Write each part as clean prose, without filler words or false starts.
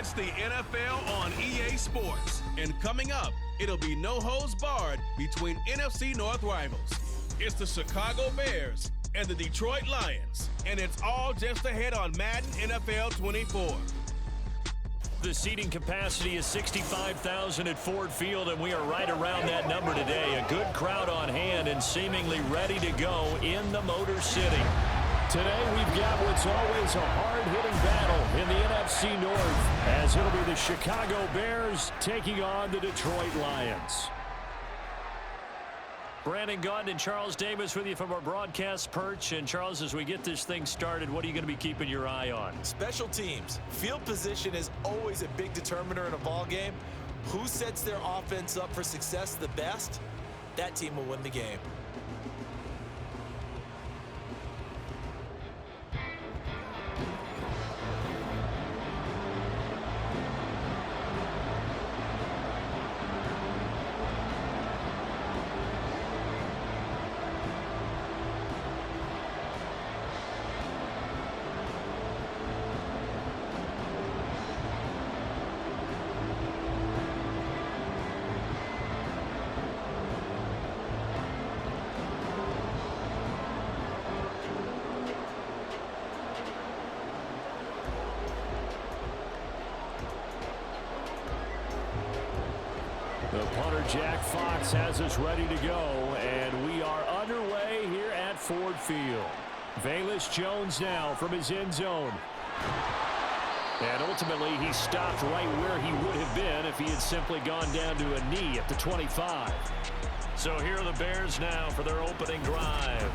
It's the NFL on EA Sports. And coming up, it'll be no holds barred between NFC North rivals. It's the Chicago Bears and the Detroit Lions. And it's all just ahead on Madden NFL 24. The seating capacity is 65,000 at Ford Field, and we are right around that number today. A good crowd on hand and seemingly ready to go in the Motor City. Today we've got what's always a hard-hitting battle in the NFC North, as it'll be the Chicago Bears taking on the Detroit Lions. Brandon Gaudin and Charles Davis with you from our broadcast perch. And Charles, as we get this thing started, what are you going to be keeping your eye on? Special teams. Field position is always a big determiner in a ball game. Who sets their offense up for success the best, that team will win the game. The punter, Jack Fox, has us ready to go, and we are underway here at Ford Field. Velus Jones now from his end zone. And ultimately, he stopped right where he would have been if he had simply gone down to a knee at the 25. So here are the Bears now for their opening drive.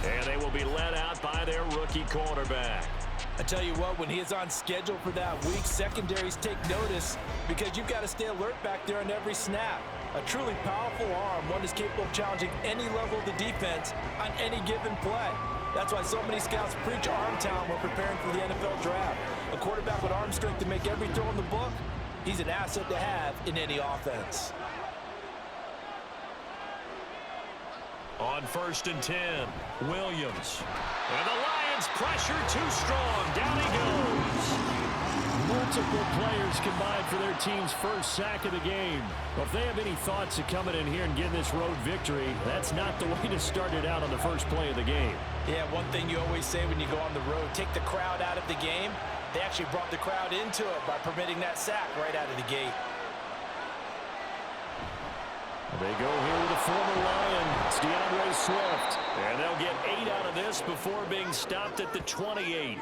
And they will be led out by their rookie quarterback. I tell you what, when he is on schedule for that week, secondaries take notice because you've got to stay alert back there on every snap. A truly powerful arm, one is capable of challenging any level of the defense on any given play. That's why so many scouts preach arm talent when preparing for the NFL draft. A quarterback with arm strength to make every throw in the book, he's an asset to have in any offense. On 1st and 10, Williams. And the Lions pressure too strong. Down he goes. Multiple players combined for their team's first sack of the game. Well, if they have any thoughts of coming in here and getting this road victory, that's not the way to start it out on the first play of the game. Yeah, one thing you always say when you go on the road, take the crowd out of the game. They actually brought the crowd into it by permitting that sack right out of the gate. They go here with a former Lion, it's DeAndre Swift. And they'll get 8 out of this before being stopped at the 28.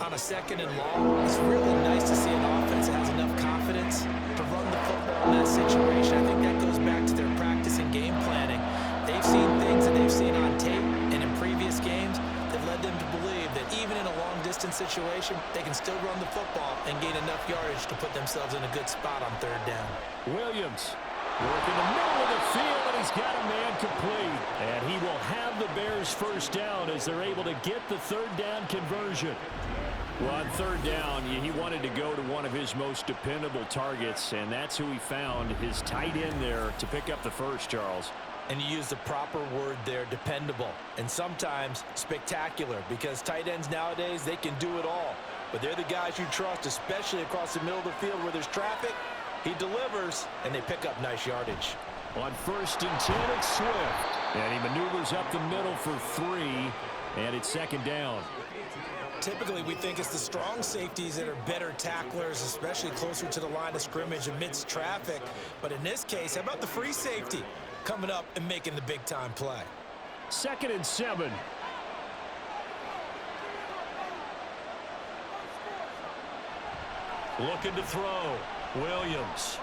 On a 2nd and long, it's really nice to see an offense that has enough confidence to run the football in that situation. I think that goes back to their practice and game planning. They've seen things that they've seen on tape and in previous games that led them to believe that even in a long-distance situation, they can still run the football and gain enough yardage to put themselves in a good spot on 3rd down. Williams. Work in the middle of the field, and he's got a man complete. And he will have the Bears first down as they're able to get the 3rd down conversion. Well, on 3rd down, he wanted to go to one of his most dependable targets, and that's who he found, his tight end there, to pick up the first, Charles. And you use the proper word there, dependable, and sometimes spectacular, because tight ends nowadays, they can do it all. But they're the guys you trust, especially across the middle of the field where there's traffic. He delivers, and they pick up nice yardage. On 1st and 10, it's Swift. And he maneuvers up the middle for 3, and it's 2nd down. Typically, we think it's the strong safeties that are better tacklers, especially closer to the line of scrimmage amidst traffic. But in this case, how about the free safety coming up and making the big-time play? 2nd and 7. Looking to throw. Williams.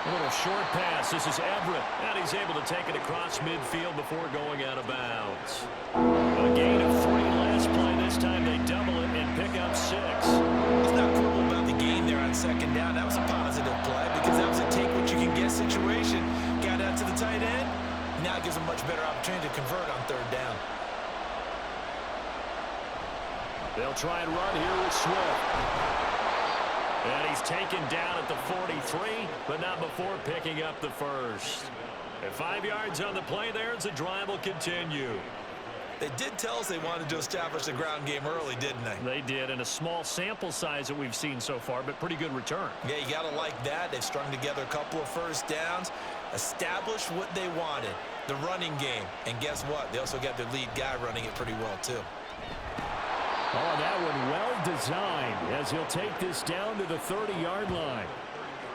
A little short pass. This is Everett. And he's able to take it across midfield before going out of bounds. A gain of 3 last play. This time they double it and pick up 6. It's not cool about the gain there on 2nd down. That was a positive play because that was a take-what-you-can-get situation. Got out to the tight end. Now it gives them much better opportunity to convert on 3rd down. They'll try and run here with Swift. And he's taken down at the 43, but not before picking up the first. And 5 yards on the play there as the drive will continue. They did tell us they wanted to establish the ground game early, didn't they? They did, and a small sample size that we've seen so far, but pretty good return. Yeah, you got to like that. They've strung together a couple of first downs, established what they wanted, the running game. And guess what? They also got their lead guy running it pretty well, too. Oh, that one well designed as he'll take this down to the 30-yard line.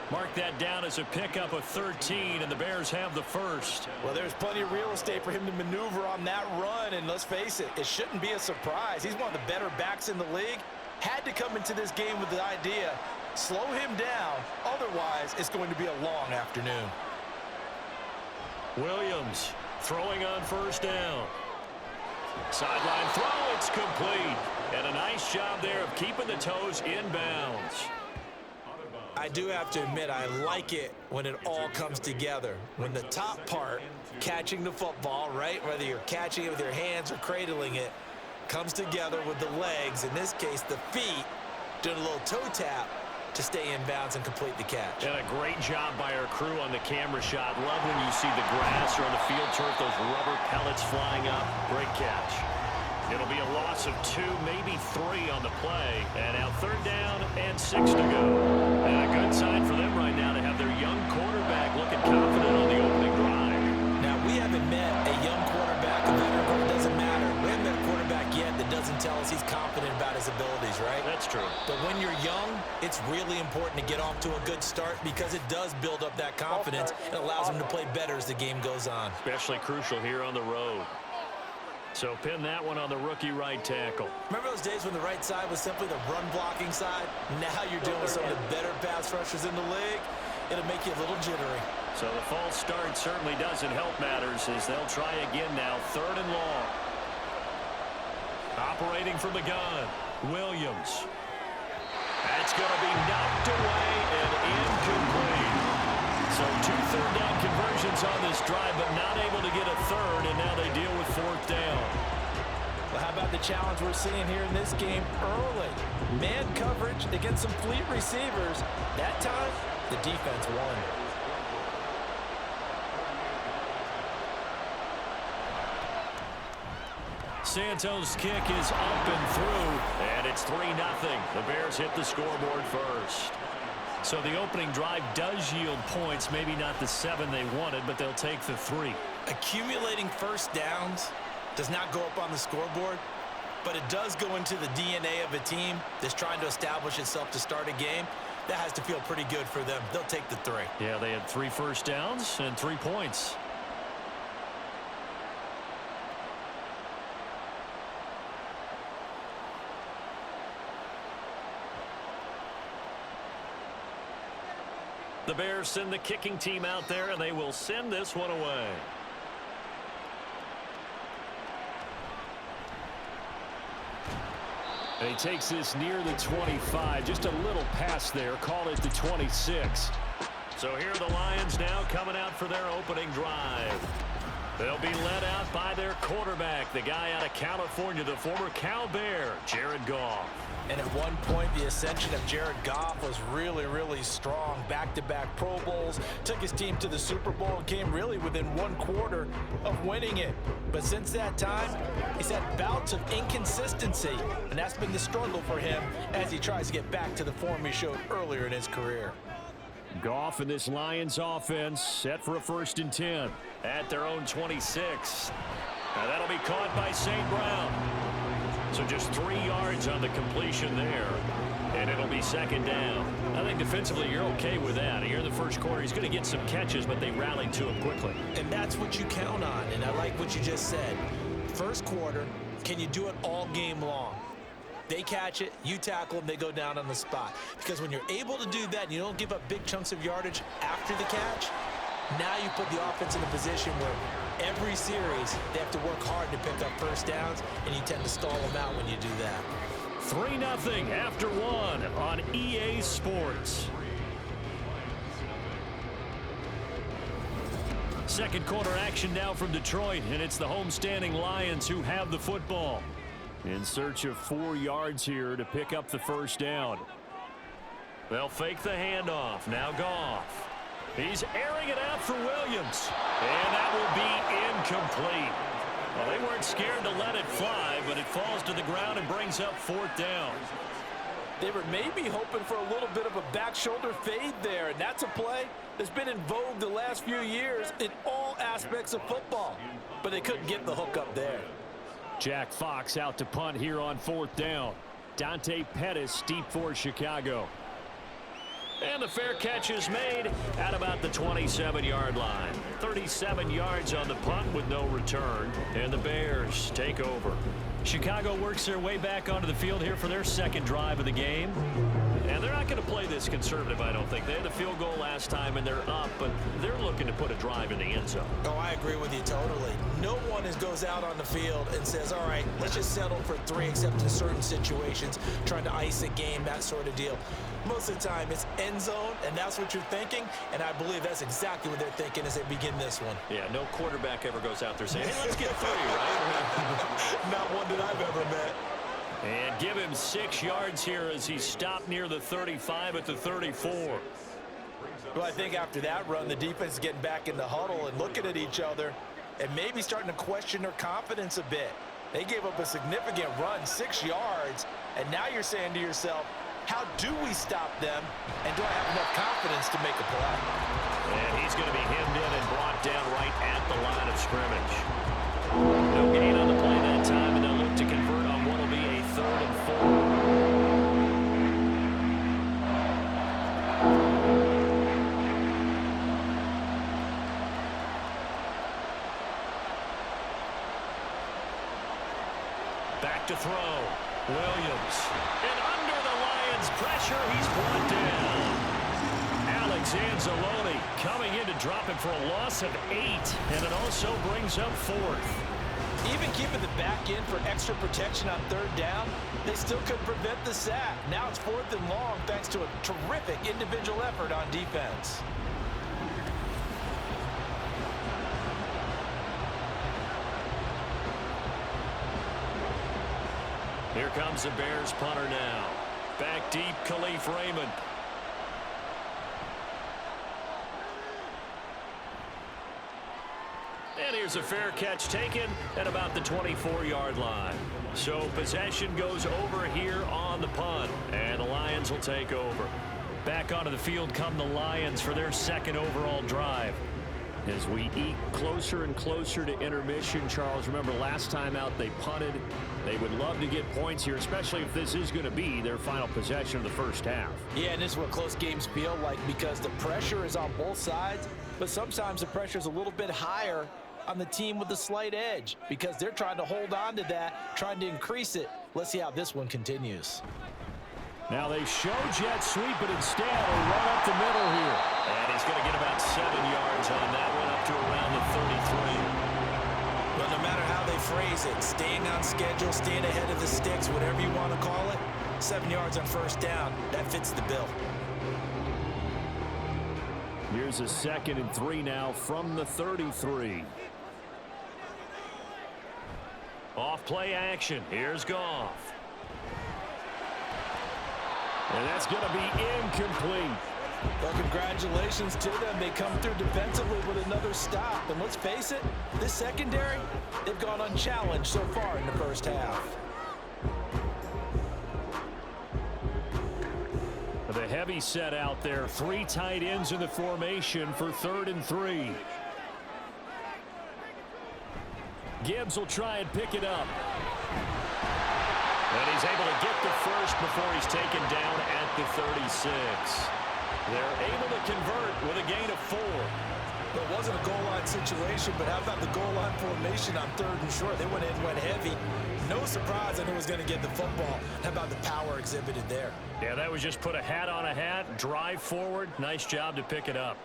Mark that down as a pickup of 13, and the Bears have the first. Well, there's plenty of real estate for him to maneuver on that run, and let's face it, it shouldn't be a surprise. He's one of the better backs in the league. Had to come into this game with the idea, slow him down, otherwise it's going to be a long afternoon. Williams throwing on first down. Sideline throw, it's complete. And a nice job there of keeping the toes inbounds. I do have to admit, I like it when it all comes together. When the top part, catching the football, right, whether you're catching it with your hands or cradling it, comes together with the legs, in this case the feet, doing a little toe tap to stay in bounds and complete the catch. And a great job by our crew on the camera shot. Love when you see the grass or on the field turf, those rubber pellets flying up. Great catch. It'll be a loss of 2, maybe 3 on the play. And now 3rd down and 6 to go. And a good sign for them right now to have their young quarterback looking confident on the opening drive. Now, we haven't met a young quarterback, a veteran, it doesn't matter. We haven't met a quarterback yet that doesn't tell us he's confident about his abilities, right? That's true. But when you're young, it's really important to get off to a good start because it does build up that confidence and allows him to play better as the game goes on. Especially crucial here on the road. So pin that one on the rookie right tackle. Remember those days when the right side was simply the run-blocking side? Now you're dealing with some of the better pass rushers in the league. It'll make you a little jittery. So the false start certainly doesn't help matters as they'll try again now. 3rd and long. Operating from the gun, Williams. That's going to be knocked away and incomplete. So 2 third-down conversions on this drive, but not able to get a third, and now they deal with 4th down. Well, how about the challenge we're seeing here in this game early? Man coverage against some fleet receivers. That time, the defense won. Santos' kick is up and through, and it's 3-0. The Bears hit the scoreboard first. So the opening drive does yield points, maybe not the 7 they wanted, but they'll take the 3. Accumulating first downs does not go up on the scoreboard, but it does go into the DNA of a team that's trying to establish itself to start a game. That has to feel pretty good for them. They'll take the 3. Yeah, they had 3 first downs and 3 points. The Bears send the kicking team out there, and they will send this one away. And he takes this near the 25. Just a little pass there. Call it the 26. So here are the Lions now coming out for their opening drive. They'll be led out by their quarterback, the guy out of California, the former Cal Bear, Jared Goff. And at one point, the ascension of Jared Goff was really, really strong. Back-to-back Pro Bowls, took his team to the Super Bowl and came really within 1 quarter of winning it. But since that time, he's had bouts of inconsistency, and that's been the struggle for him as he tries to get back to the form he showed earlier in his career. Goff and this Lions offense set for a 1st and 10 at their own 26. Now that'll be caught by St. Brown. So just 3 yards on the completion there, and it'll be 2nd down. I think defensively you're okay with that. Here in the first quarter, he's going to get some catches, but they rallied to him quickly. And that's what you count on, and I like what you just said. First quarter, can you do it all game long? They catch it, you tackle them, they go down on the spot. Because when you're able to do that and you don't give up big chunks of yardage after the catch, now you put the offense in a position where every series they have to work hard to pick up first downs, and you tend to stall them out when you do that. 3-0 after 1 on EA Sports. Second quarter action now from Detroit, and it's the homestanding Lions who have the football. In search of 4 yards here to pick up the first down. They'll fake the handoff. Now Goff. He's airing it out for Williams. And that will be incomplete. Well, they weren't scared to let it fly, but it falls to the ground and brings up 4th down. They were maybe hoping for a little bit of a back shoulder fade there, and that's a play that's been in vogue the last few years in all aspects of football. But they couldn't get the hook up there. Jack Fox out to punt here on 4th down. Dante Pettis deep for Chicago. And the fair catch is made at about the 27-yard line. 37 yards on the punt with no return. And the Bears take over. Chicago works their way back onto the field here for their second drive of the game. And they're not going to play this conservative, I don't think. They had the field goal last time, and they're up, but they're looking to put a drive in the end zone. Oh, I agree with you totally. No one goes out on the field and says, all right, let's just settle for 3, except in certain situations, trying to ice a game, that sort of deal. Most of the time, it's end zone, and that's what you're thinking, and I believe that's exactly what they're thinking as they begin this one. Yeah, no quarterback ever goes out there saying, hey, let's get 3, right? Not one that I've ever met. And give him 6 yards here as he stopped near the 35 at the 34. Well, I think after that run, the defense is getting back in the huddle and looking at each other and maybe starting to question their confidence a bit. They gave up a significant run, 6 yards, and now you're saying to yourself, how do we stop them, and do I have enough confidence to make a play? And he's going to be hemmed in and brought down right at the line of scrimmage. No gain on the play that time, and they'll look to convert on what will be a 3rd and 4. Back to throw. Williams. And under the Lions' pressure, he's brought down. Alex Anzalone coming in to drop him for a loss of 8, and it also brings up 4th. Even keeping the back in for extra protection on 3rd down, they still couldn't prevent the sack. Now it's 4th and long thanks to a terrific individual effort on defense. Here comes the Bears punter now. Back deep, Khalif Raymond. And here's a fair catch taken at about the 24-yard line. So possession goes over here on the punt, and the Lions will take over. Back onto the field come the Lions for their second overall drive. As we eat closer and closer to intermission, Charles, remember last time out they punted. They would love to get points here, especially if this is going to be their final possession of the first half. Yeah, and this is what close games feel like because the pressure is on both sides, but sometimes the pressure is a little bit higher on the team with the slight edge because they're trying to hold on to that, trying to increase it. Let's see how this one continues. Now they show jet sweep, but instead a run up the middle here. And he's going to get about 7 yards on that one up to around the 33. But no matter how they phrase it, staying on schedule, staying ahead of the sticks, whatever you want to call it, 7 yards on 1st down, that fits the bill. Here's a 2nd and 3 now from the 33. Off play action. Here's Goff. And that's going to be incomplete. Well, congratulations to them. They come through defensively with another stop. And let's face it, this secondary, they've gone unchallenged so far in the first half. The heavy set out there. 3 tight ends in the formation for 3rd and 3. Gibbs will try and pick it up. And he's able to get the first before he's taken down at the 36. They're able to convert with a gain of 4. It wasn't a goal line situation, but how about the goal line formation on 3rd and short? They went in, went heavy. No surprise on who was going to get the football. How about the power exhibited there? Yeah, that was just put a hat on a hat, drive forward. Nice job to pick it up.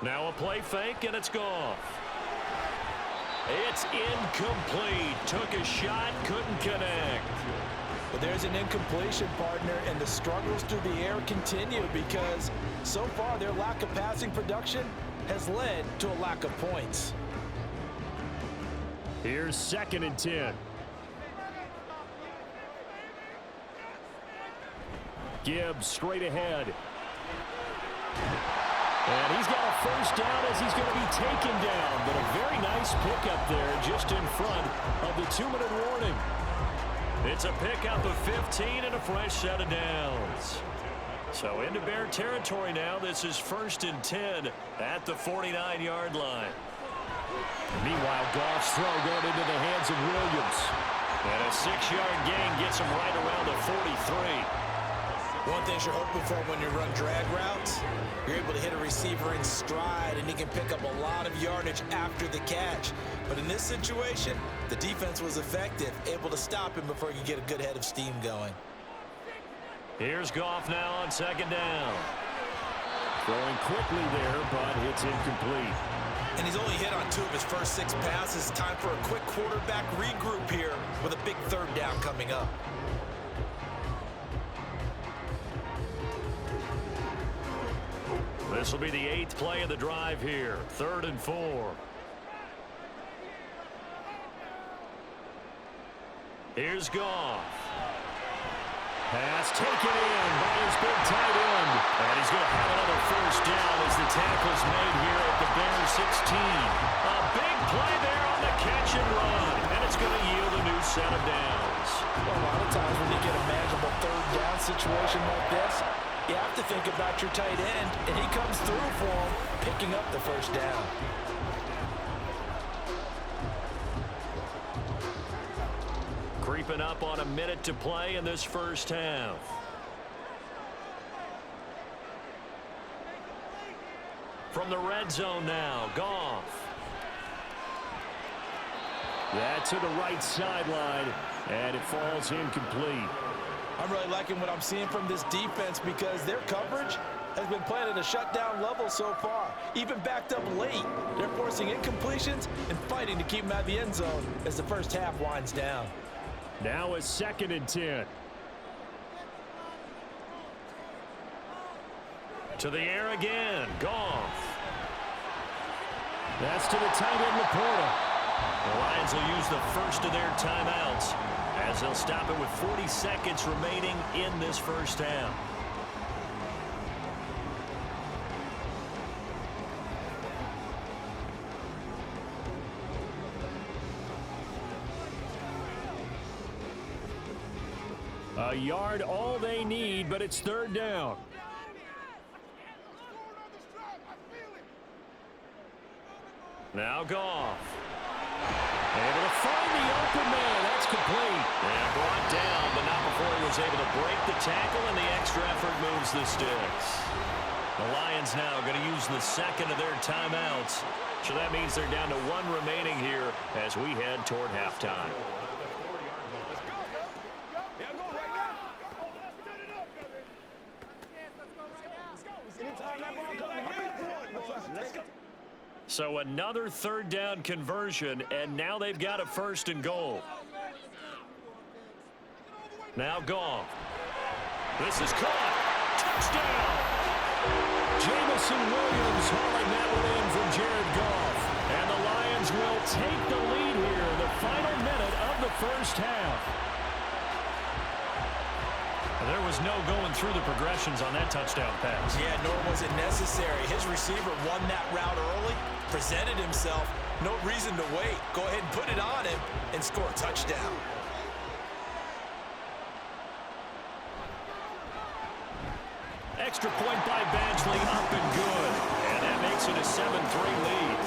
Now a play fake, and it's gone. It's incomplete. Took a shot, couldn't connect. But there's an incompletion, partner, and the struggles through the air continue because so far their lack of passing production has led to a lack of points. Here's 2nd and 10. Gibbs straight ahead. And he's got a first down as he's going to be taken down. But a very nice pickup there just in front of the 2-minute warning. It's a pickup of 15 and a fresh set of downs. So into Bear territory now. This is 1st and 10 at the 49-yard line. Meanwhile, Goff's throw going into the hands of Williams. And a 6-yard gain gets him right around the 43. One thing you're hoping for when you run drag routes, you're able to hit a receiver in stride, and he can pick up a lot of yardage after the catch. But in this situation, the defense was effective, able to stop him before he could get a good head of steam going. Here's Goff now on 2nd down. Throwing quickly there, but it's incomplete. And he's only hit on 2 of his first 6 passes. Time for a quick quarterback regroup here with a big 3rd down coming up. This will be the 8th play of the drive here. 3rd and 4. Here's Goff. Pass taken in by his big tight end. And he's going to have another first down as the tackle's made here at the Bears 16. A big play there on the catch and run. And it's going to yield a new set of downs. Well, a lot of times when you get a manageable 3rd down situation like this, you have to think about your tight end, and he comes through for him, picking up the first down. Creeping up on a minute to play in this first half. From the red zone now, Goff. That to the right sideline, and it falls incomplete. I'm really liking what I'm seeing from this defense because their coverage has been playing at a shutdown level so far. Even backed up late, they're forcing incompletions and fighting to keep them out of the end zone as the first half winds down. Now a 2nd and 10. To the air again, Goff. That's to the tight end, Laporta. The Lions will use the first of their timeouts as they'll stop it with 40 seconds remaining in this first half. A yard all they need, but it's 3rd down. Now Goff. Able to find the open man. That's complete. And brought down, but not before he was able to break the tackle, and the extra effort moves the sticks. The Lions now going to use the 2nd of their timeouts. So that means they're down to 1 remaining here as we head toward halftime. So another 3rd down conversion, and now they've got a 1st and goal. Now Goff. This is caught. Touchdown! Jamison Williams hauling that one in from Jared Goff. And the Lions will take the lead here in the final minute of the first half. There was no going through the progressions on that touchdown pass. Yeah, nor was it necessary. His receiver won that route early, presented himself, no reason to wait. Go ahead and put it on him and score a touchdown. Extra point by Badgley, up and good. And that makes it a 7-3 lead.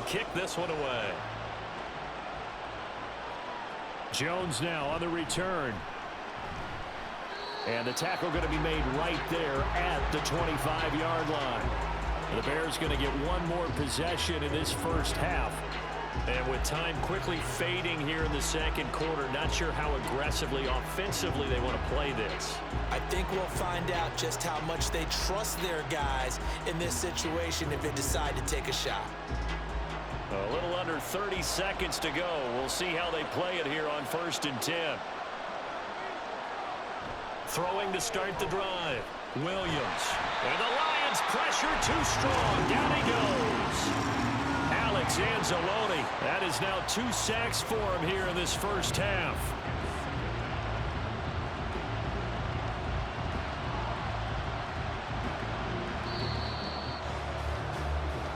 Kick this one away. Jones now on the return. And the tackle going to be made right there at the 25-yard line. The Bears going to get one more possession in this first half. And with time quickly fading here in the second quarter, not sure how aggressively, offensively they want to play this. I think we'll find out just how much they trust their guys in this situation if they decide to take a shot. A little under 30 seconds to go. We'll see how they play it here on 1st and 10. Throwing to start the drive. Williams. And the Lions pressure too strong. Down he goes. Alex Anzalone. That is now 2 sacks for him here in this first half.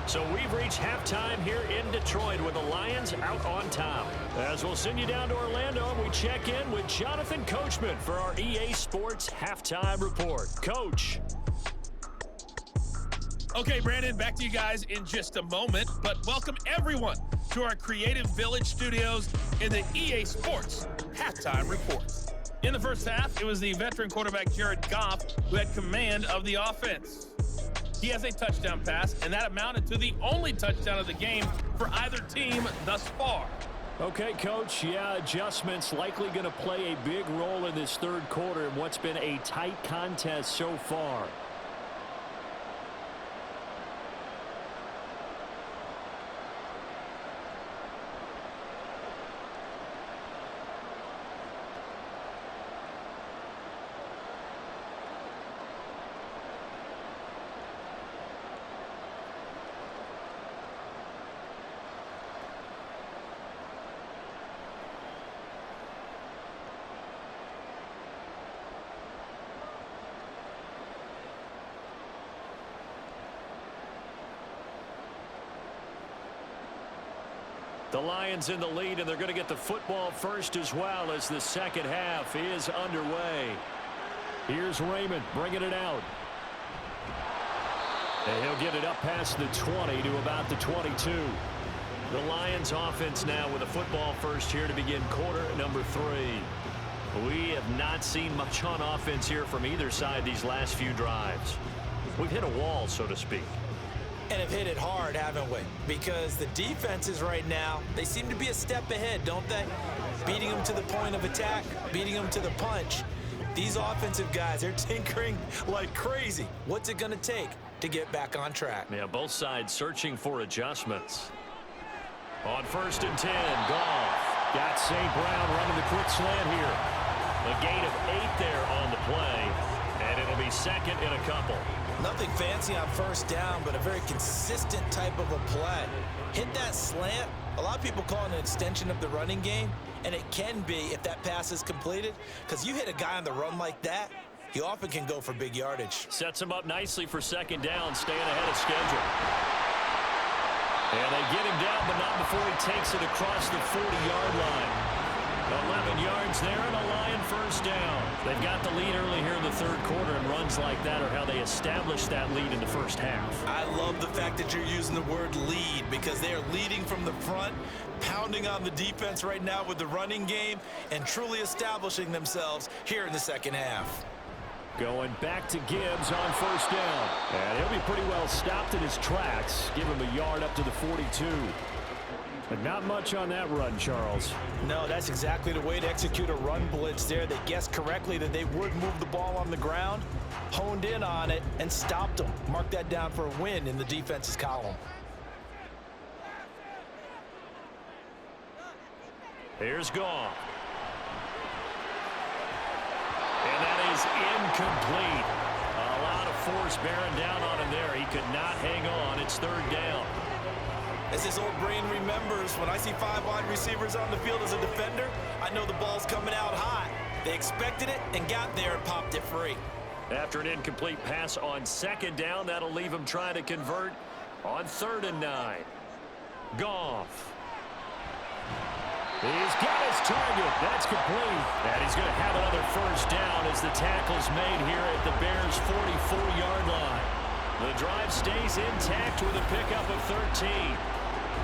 So we've reached halftime here in Detroit with the Lions out on top. As we'll send you down to Orlando, we check in with Jonathan Coachman for our EA Sports Halftime Report. Coach. Okay, Brandon, back to you guys in just a moment, but welcome everyone to our Creative Village studios in the EA Sports Halftime Report. In the first half, it was the veteran quarterback Jared Goff who had command of the offense. He has a touchdown pass, and that amounted to the only touchdown of the game for either team thus far. Okay, Coach, yeah, adjustments likely going to play a big role in this third quarter in what's been a tight contest so far. The Lions in the lead, and they're going to get the football first as well as the second half is underway. Here's Raymond bringing it out. And he'll get it up past the 20 to about the 22. The Lions offense now with a football first here to begin quarter number 3. We have not seen much on offense here from either side these last few drives. We've hit a wall, so to speak. And have hit it hard, haven't we? Because the defenses right now, they seem to be a step ahead, don't they? Beating them to the point of attack, beating them to the punch. These offensive guys, they're tinkering like crazy. What's it going to take to get back on track? Yeah, both sides searching for adjustments. On 1st and 10, Goff. Got St. Brown running the quick slant here. A gain of 8 there on the play, and it'll be second in a couple. Nothing fancy on first down, but a very consistent type of a play. Hit that slant. A lot of people call it an extension of the running game, and it can be if that pass is completed, because you hit a guy on the run like that, he often can go for big yardage. Sets him up nicely for second down, staying ahead of schedule. And they get him down, but not before he takes it across the 40-yard line. 11 yards there and a Lion first down. They've got the lead early here in the third quarter, and runs like that are how they establish that lead in the first half. I love the fact that you're using the word lead, because they are leading from the front, pounding on the defense right now with the running game, and truly establishing themselves here in the second half. Going back to Gibbs on first down. And he'll be pretty well stopped in his tracks. Give him a yard up to the 42. But not much on that run, Charles. No, that's exactly the way to execute a run blitz there. They guessed correctly that they would move the ball on the ground, honed in on it, and stopped them. Mark that down for a win in the defense's column. Here's Goff. And that is incomplete. A lot of force bearing down on him there. He could not hang on. It's third down. As his old brain remembers, when I see 5 wide receivers on the field as a defender, I know the ball's coming out hot. They expected it and got there and popped it free. After an incomplete pass on second down, that'll leave him trying to convert on 3rd and 9. Goff. He's got his target. That's complete. And he's going to have another first down as the tackle's made here at the Bears' 44-yard line. The drive stays intact with a pickup of 13.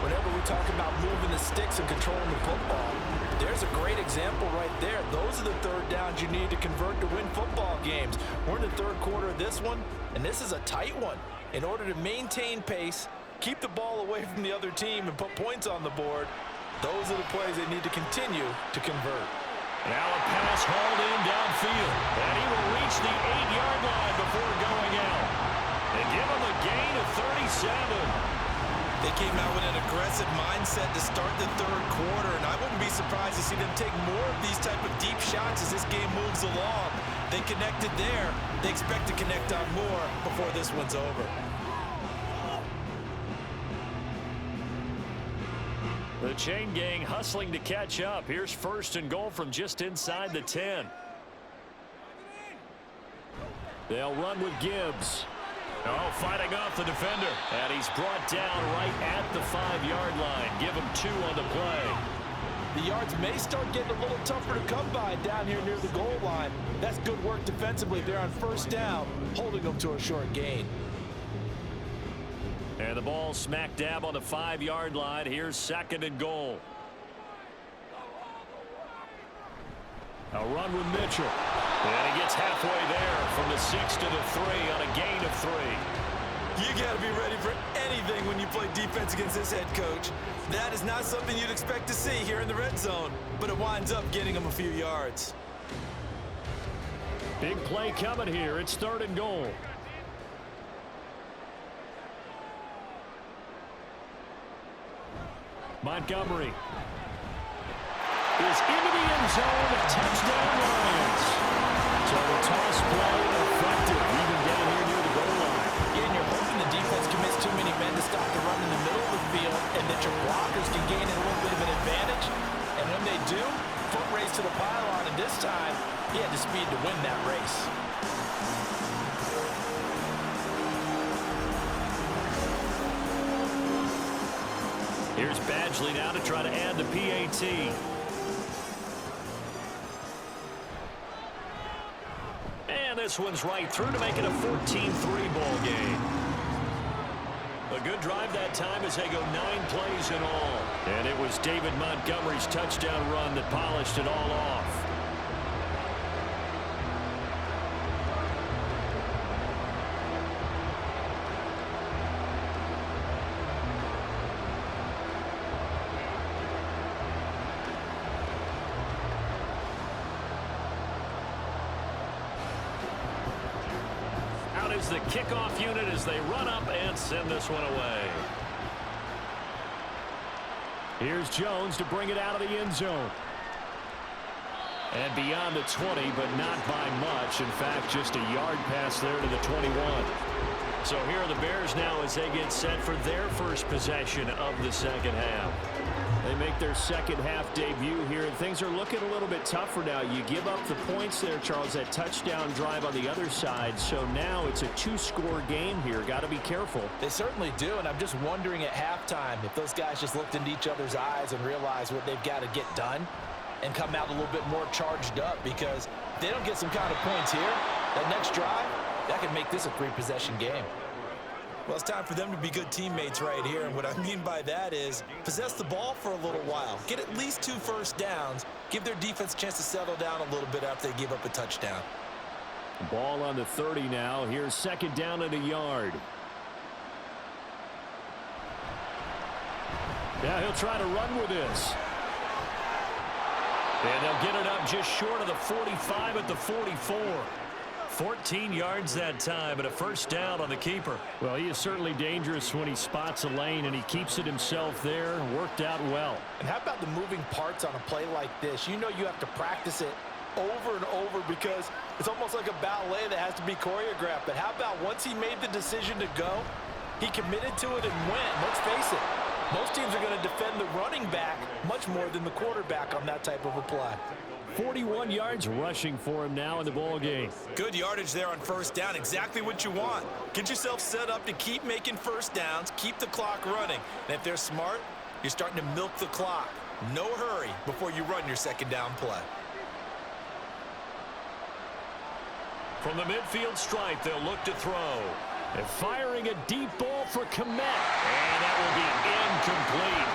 Whenever we talk about moving the sticks and controlling the football, there's a great example right there. Those are the third downs you need to convert to win football games. We're in the third quarter of this one, and this is a tight one. In order to maintain pace, keep the ball away from the other team and put points on the board. Those are the plays they need to continue to convert. Now a pass hauled in downfield, and he will reach the 8-yard line before going out. They give him a gain of 37. They came out with an aggressive mindset to start the third quarter, and I wouldn't be surprised to see them take more of these type of deep shots as this game moves along. They connected there. They expect to connect on more before this one's over. The chain gang hustling to catch up. Here's 1st and goal from just inside the 10. They'll run with Gibbs. Oh, fighting off the defender. And he's brought down right at the 5-yard line. Give him 2 on the play. The yards may start getting a little tougher to come by down here near the goal line. That's good work defensively there on 1st down, holding them to a short gain. And the ball smack dab on the 5-yard line. Here's 2nd and goal. A run with Mitchell. And he gets halfway there from the 6 to the 3 on a gain of 3. You got to be ready for anything when you play defense against this head coach. That is not something you'd expect to see here in the red zone, but it winds up getting him a few yards. Big play coming here. It's 3rd and goal. Montgomery is into the end zone. Touchdown Lions. So the toss play effective even down here near the goal line. Yeah, and you're hoping the defense commits too many men to stop the run in the middle of the field and that your blockers can gain a little bit of an advantage. And when they do, foot race to the pylon, and this time he had the speed to win that race. Here's Badgley now to try to add the PAT. And this one's right through to make it a 14-3 ball game. A good drive that time as they go 9 plays in all. And it was David Montgomery's touchdown run that polished it all off. Is the kickoff unit as they run up and send this one away. Here's Jones to bring it out of the end zone. And beyond the 20, but not by much. In fact, just a yard pass there to the 21. So here are the Bears now as they get set for their first possession of the second half. They make their second half debut here, and things are looking a little bit tougher now. You give up the points there, Charles, that touchdown drive on the other side. So now it's a 2-score game here. Got to be careful. They certainly do, and I'm just wondering at halftime if those guys just looked into each other's eyes and realized what they've got to get done and come out a little bit more charged up, because if they don't get some kind of points here, that next drive, that could make this a 3-possession game. Well, it's time for them to be good teammates right here, and what I mean by that is possess the ball for a little while. Get at least 2 first downs. Give their defense a chance to settle down a little bit after they give up a touchdown. Ball on the 30 now. Here's 2nd down and a yard. Yeah, he'll try to run with this. And they'll get it up just short of the 45 at the 44. 14 yards that time, and a first down on the keeper. Well, he is certainly dangerous when he spots a lane, and he keeps it himself there. Worked out well. And how about the moving parts on a play like this? You know you have to practice it over and over because it's almost like a ballet that has to be choreographed. But how about once he made the decision to go, he committed to it and went. Let's face it, most teams are going to defend the running back much more than the quarterback on that type of a play. 41 yards rushing for him now in the ball game. Good yardage there on first down. Exactly what you want. Get yourself set up to keep making first downs, keep the clock running. And if they're smart, you're starting to milk the clock. No hurry before you run your second down play. From the midfield stripe, they'll look to throw. They're firing a deep ball for Komet. And that will be incomplete.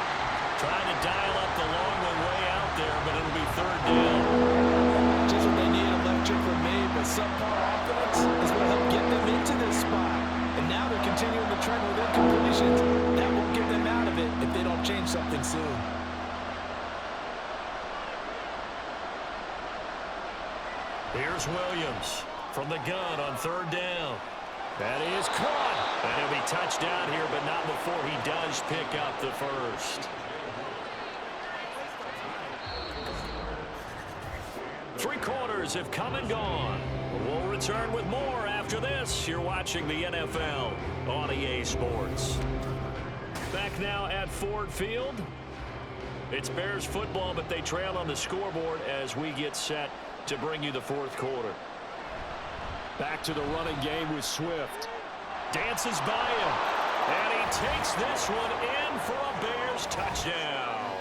Trying to dial up the long one way out there, but it'll be 3rd down. Just what they need, electric from me, but subpar offense is going to help get them into this spot. And now they're continuing the trend with incompletions. Here's Williams from the gun on 3rd down. That is caught. And he'll be touchdown here, but not before he does pick up the first. 3 quarters have come and gone. We'll return with more after this. You're watching the NFL on EA Sports. Back now at Ford Field. It's Bears football, but they trail on the scoreboard as we get set to bring you the 4th quarter. Back to the running game with Swift. Dances by him. And he takes this one in for a Bears touchdown.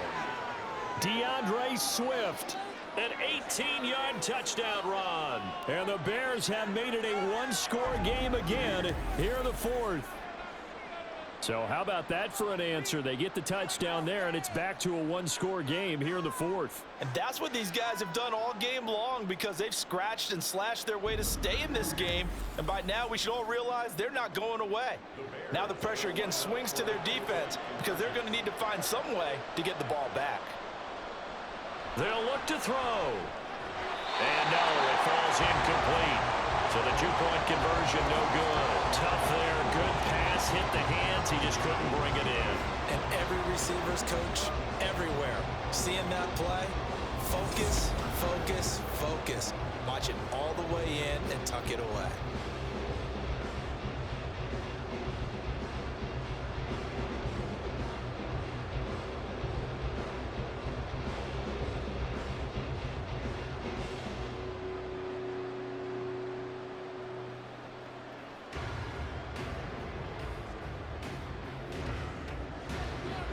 DeAndre Swift. An 18-yard touchdown run. And the Bears have made it a 1-score game again here in the 4th. So how about that for an answer? They get the touchdown there, and it's back to a 1-score game here in the 4th. And that's what these guys have done all game long because they've scratched and slashed their way to stay in this game. And by now, we should all realize they're not going away. Now the pressure again swings to their defense because they're going to need to find some way to get the ball back. They'll look to throw. And no, it falls incomplete. So the 2-point conversion, no good. Tough there, good pass, hit the hands. He just couldn't bring it in. And every receiver's coach, everywhere, seeing that play, focus, focus, focus. Watch it all the way in and tuck it away.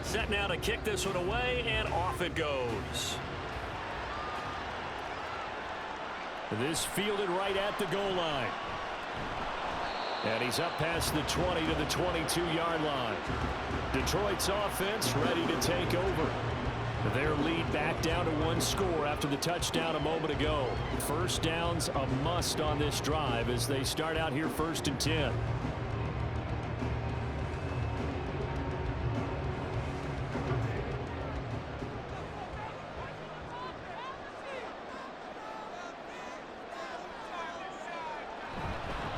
Set now to kick this one away, and off it goes. This fielded right at the goal line. And he's up past the 20 to the 22-yard line. Detroit's offense ready to take over. Their lead back down to 1 score after the touchdown a moment ago. First down's a must on this drive as they start out here 1st and 10.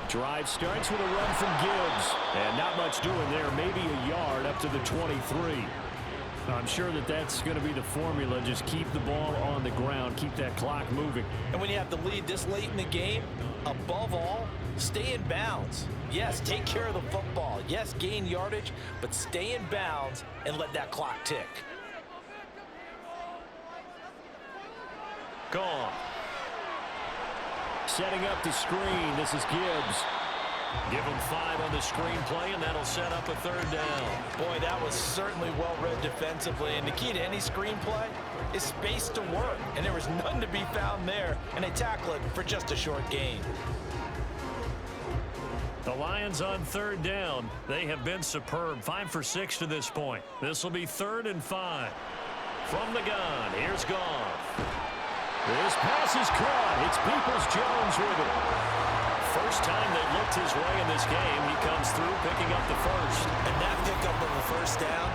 Drive starts with a run from Gibbs. And not much doing there. Maybe a yard up to the 23. I'm sure that that's going to be the formula. Just keep the ball on the ground. Keep that clock moving. And when you have the lead this late in the game, above all, stay in bounds. Yes, take care of the football. Yes, gain yardage, but stay in bounds and let that clock tick. Gone. Setting up the screen. This is Gibbs. Give him 5 on the screen play, and that'll set up a 3rd down. Boy, that was certainly well read defensively. And the key to any screen play is space to work. And there was none to be found there. And they tackle it for just a short gain. The Lions on 3rd down. They have been superb. 5 for 6 to this point. This will be 3rd and 5. From the gun, here's Goff. This pass is caught. It's Peoples-Jones with it. First time they looked his way in this game. He comes through picking up the first. And that pickup of a first down,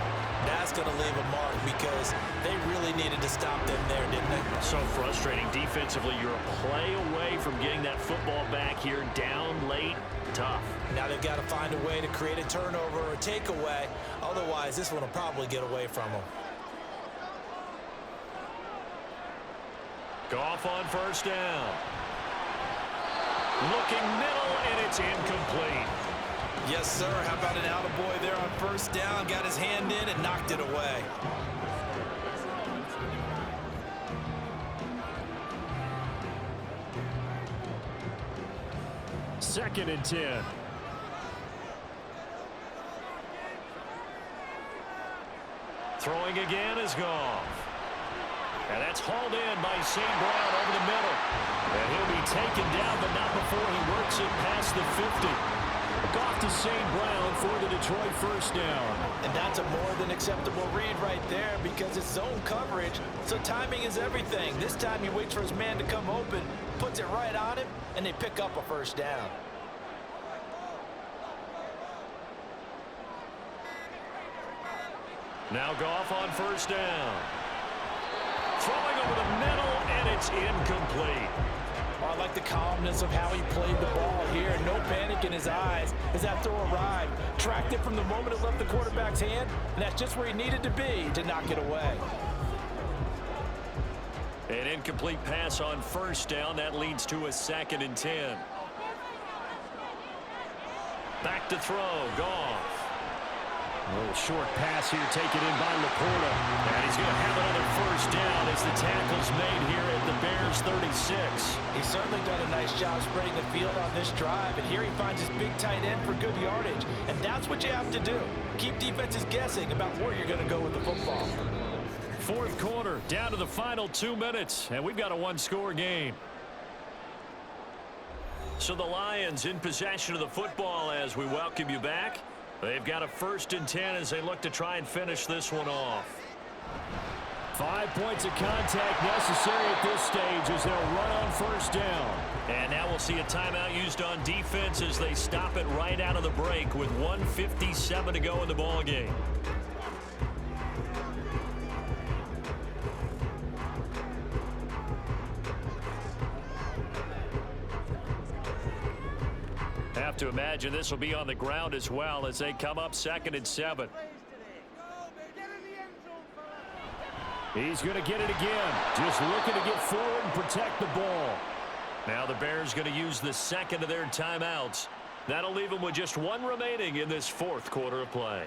that's going to leave a mark because they really needed to stop them there, didn't they? So frustrating defensively. You're a play away from getting that football back here. Down late, tough. Now they've got to find a way to create a turnover or a takeaway. Otherwise, this one will probably get away from them. Goff on first down. Looking middle, and it's incomplete. Yes, sir. How about an attaboy there on first down? Got his hand in and knocked it away. Second and 10. Throwing again is Goff. And that's hauled in by St. Brown over the middle. And he'll be taken down, but not before he works it past the 50. Goff to St. Brown for the Detroit first down. And that's a more than acceptable read right there because it's zone coverage, so timing is everything. This time he waits for his man to come open, puts it right on him, and they pick up a first down. Now Goff on first down. Throwing over the middle, and it's incomplete. Well, I like the calmness of how he played the ball here. No panic in his eyes as that throw arrived. Tracked it from the moment it left the quarterback's hand, and that's just where he needed to be to knock it away. An incomplete pass on first down. That leads to a 2nd and 10. Back to throw. Goff. A little short pass here taken in by Laporta. And he's going to have another first down as the tackle's made here at the Bears 36. He's certainly done a nice job spreading the field on this drive. And here he finds his big tight end for good yardage. And that's what you have to do. Keep defenses guessing about where you're going to go with the football. Fourth quarter, down to the final 2 minutes. And we've got a one-score game. So the Lions in possession of the football as we welcome you back. They've got a 1st and 10 as they look to try and finish this one off. 5 points of contact necessary at this stage as they'll run on first down. And now we'll see a timeout used on defense as they stop it right out of the break with 1:57 to go in the ball game. Have to imagine this will be on the ground as well as they come up 2nd and 7. He's going to get it again. Just looking to get forward and protect the ball. Now the Bears going to use the 2nd of their timeouts. That'll leave them with just 1 remaining in this 4th quarter of play.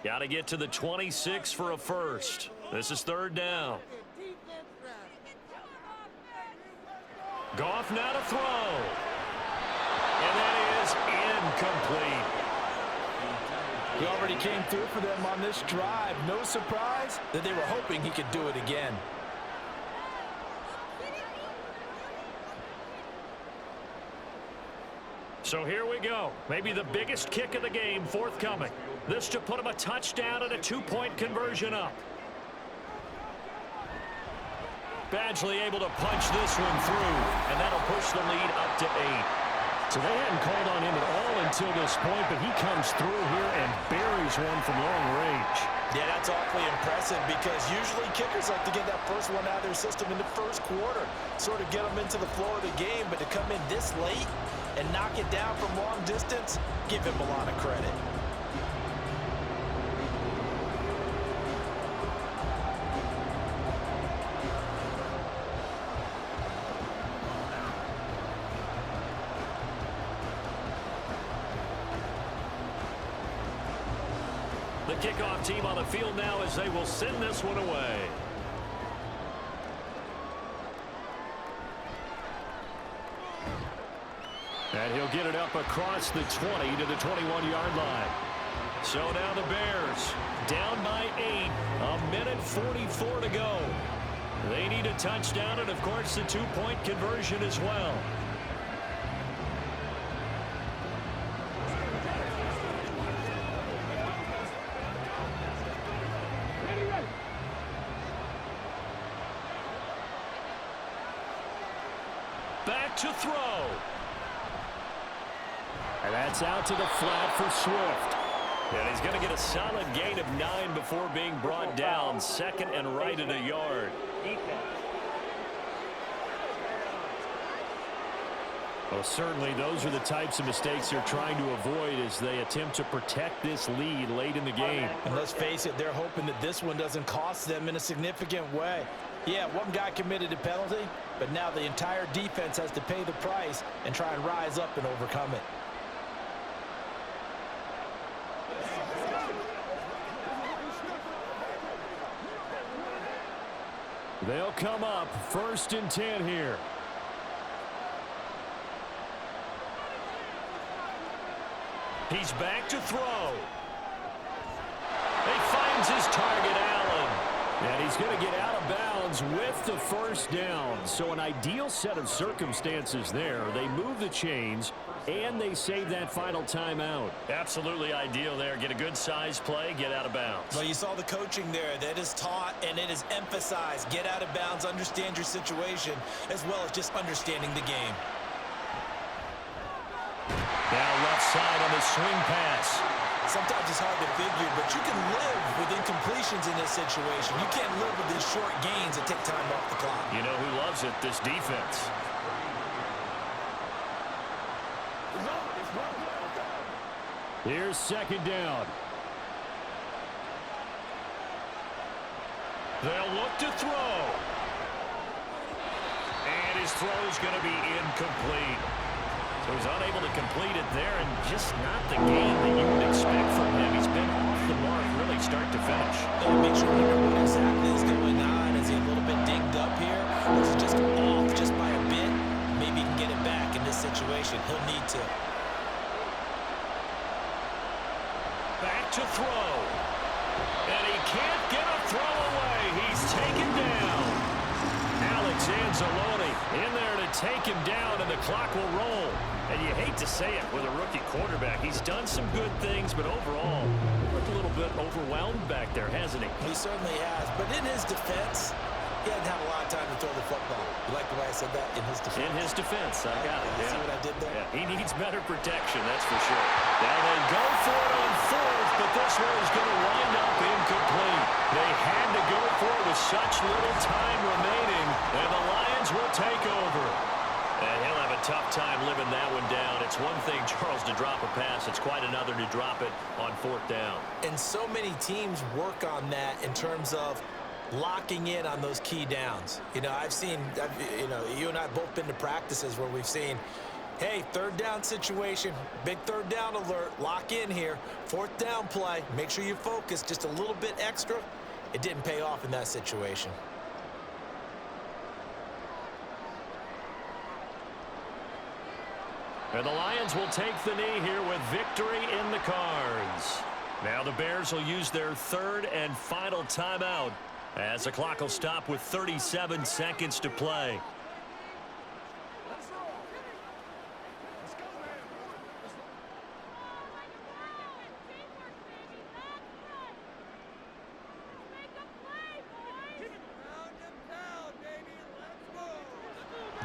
Got to get to the 26 for a first. This is 3rd down. Goff now to throw. And that is incomplete. He already came through for them on this drive. No surprise that they were hoping he could do it again. So here we go. Maybe the biggest kick of the game forthcoming. This to put him a touchdown and a 2-point conversion up. Badgley able to punch this one through, and that'll push the lead up to 8. So they hadn't called on him at all until this point, but he comes through here and buries one from long range. Yeah, that's awfully impressive because usually kickers like to get that first one out of their system in the first quarter, sort of get them into the flow of the game, but to come in this late and knock it down from long distance, give him a lot of credit. The kickoff team on the field now as they will send this one away. And he'll get it up across the 20 to the 21-yard line. So now the Bears down by 8. 1:44 to go. They need a touchdown and, of course, the 2-point conversion as well. Back to throw. And that's out to the flat for Swift. And he's going to get a solid gain of 9 before being brought down. 2nd and right at a yard. Well, certainly those are the types of mistakes they're trying to avoid as they attempt to protect this lead late in the game. And let's face it, they're hoping that this one doesn't cost them in a significant way. Yeah, one guy committed a penalty, but now the entire defense has to pay the price and try and rise up and overcome it. They'll come up 1st and 10 here. He's back to throw. He finds his target, Allen. And he's going to get out of bounds with the first down. So an ideal set of circumstances there. They move the chains, and they save that final timeout. Absolutely ideal there. Get a good size play, get out of bounds. Well, you saw the coaching there. That is taught and it is emphasized. Get out of bounds, understand your situation, as well as just understanding the game. Now outside on the swing pass. Sometimes it's hard to figure, but you can live with incompletions in this situation. You can't live with these short gains that take time off the clock. You know who loves it? This defense. Here's second down. They'll look to throw. And his throw's going to be incomplete. So he's unable to complete it there, and just not the game that you would expect from him. He's been off the mark really start to finish. Make sure we know what exactly is going on. Is he a little bit dinged up here? Or is he just off just by a bit? Maybe he can get it back in this situation. He'll need to. Back to throw. And he can't get a throw away. He's taken down. Alex Anzalone in there to take him down, and the clock will roll. And you hate to say it with a rookie quarterback. He's done some good things, but overall, looked a little bit overwhelmed back there, hasn't he? He certainly has. But in his defense, he hadn't had a lot of time to throw the football. You like the way I said that? In his defense. In his defense, I got it. See what I did there? Yeah, he needs better protection, that's for sure. Now they go for it on fourth, but this one is going to wind up incomplete. They had to go for it with such little time remaining, and the Lions will take over. And he'll have a tough time living that one down. It's one thing, Charles, to drop a pass. It's quite another to drop it on fourth down. And so many teams work on that in terms of locking in on those key downs. You know, you and I have both been to practices where we've seen, hey, third down situation, big third down alert, lock in here, fourth down play, make sure you focus just a little bit extra. It didn't pay off in that situation. And the Lions will take the knee here with victory in the cards. Now the Bears will use their third and final timeout as the clock will stop with 37 seconds to play.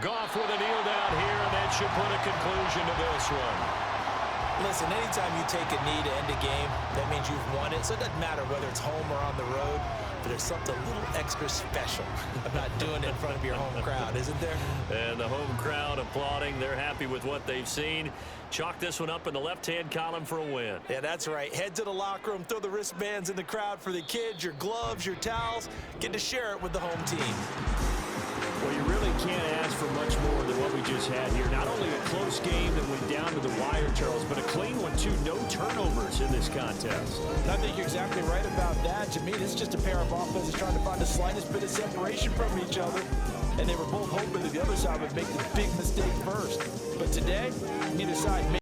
Goff with a kneel down here, and that should put a conclusion to this one. Listen, anytime you take a knee to end a game, that means you've won it. So it doesn't matter whether it's home or on the road, but there's something a little extra special about doing it in front of your home crowd, isn't there? And the home crowd applauding. They're happy with what they've seen. Chalk this one up in the left-hand column for a win. Yeah, that's right. Head to the locker room, throw the wristbands in the crowd for the kids, your gloves, your towels. Get to share it with the home team. Well, you really can't ask for much more than what we just had here. Not only a close game that went down to the wire, Charles, but a clean one, too. No turnovers in this contest. I think you're exactly right about that. To me, this is just a pair of offenses trying to find the slightest bit of separation from each other. And they were both hoping that the other side would make the big mistake first. But today, neither side made